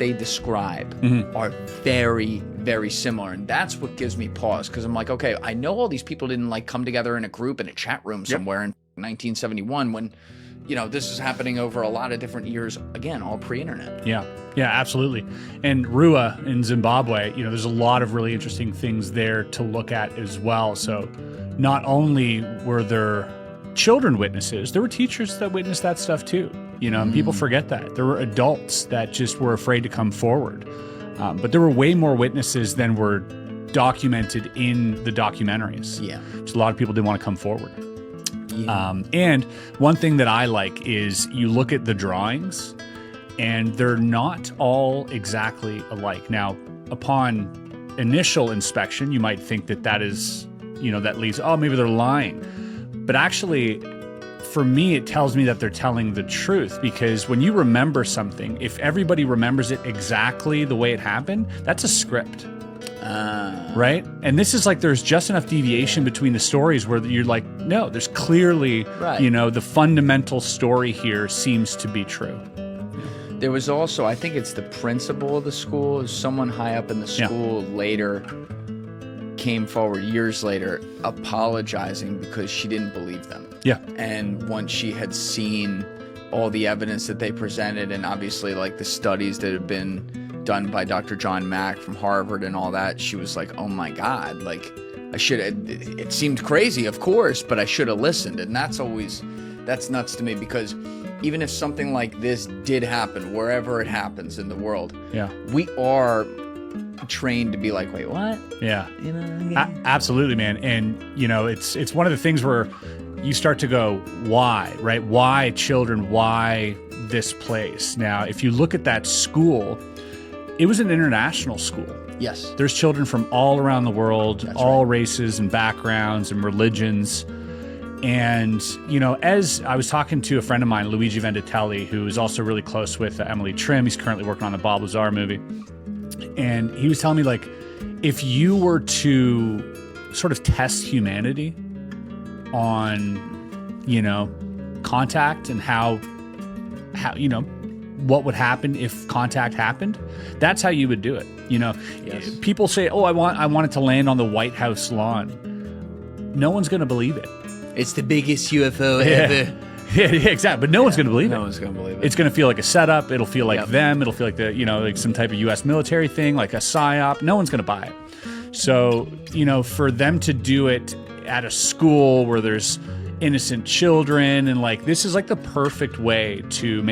they describe are very, very similar. And that's what gives me pause, because I'm like, okay, I know all these people didn't like come together in a group in a chat room somewhere in 1971 when, you know, this is happening over a lot of different years, again, all pre-internet. Yeah, absolutely. And Rua in Zimbabwe, you know, there's a lot of really interesting things there to look at as well. So not only were there children witnesses, there were teachers that witnessed that stuff too. You know, and people forget that. There were adults that just were afraid to come forward. But there were way more witnesses than were documented in the documentaries. Yeah. Just a lot of people didn't want to come forward. Yeah. And one thing that I like is you look at the drawings and they're not all exactly alike. Now, upon initial inspection, you might think that that is, you know, that leads, oh, maybe they're lying. But actually, for me, it tells me that they're telling the truth, because when you remember something, if everybody remembers it exactly the way it happened, that's a script. Right? And this is like there's just enough deviation between the stories where you're like, no, there's clearly, you know, the fundamental story here seems to be true. There was also, I think it's the principal of the school, someone high up in the school later came forward years later apologizing because she didn't believe them. Yeah. And once she had seen all the evidence that they presented, and obviously like the studies that had been done by Dr. John Mack from Harvard and all that, she was like, oh my God, like I should have, it seemed crazy, of course, but I should have listened. And that's nuts to me, because even if something like this did happen, wherever it happens in the world, we are trained to be like, wait, what? Yeah. You know, absolutely, man. And you know, it's one of the things where you start to go, why, right? Why children? Why this place? Now, if you look at that school, it was an international school. Yes. There's children from all around the world, all races and backgrounds and religions. And, you know, as I was talking to a friend of mine, Luigi Venditelli, who is also really close with Emily Trim. He's currently working on the Bob Lazar movie. And he was telling me, like, if you were to sort of test humanity on, you know, contact and how, you know, what would happen if contact happened, that's how you would do it. You know, people say, oh, I want it to land on the White House lawn. No one's going to believe it. It's the biggest UFO ever. Yeah, exactly. But no one's going to believe it. No one's going to believe it. It's going to feel like a setup. It'll feel like them. It'll feel like the, you know, like some type of U.S. military thing, like a psyop. No one's going to buy it. So, you know, for them to do it at a school where there's innocent children, and like, this is like the perfect way to make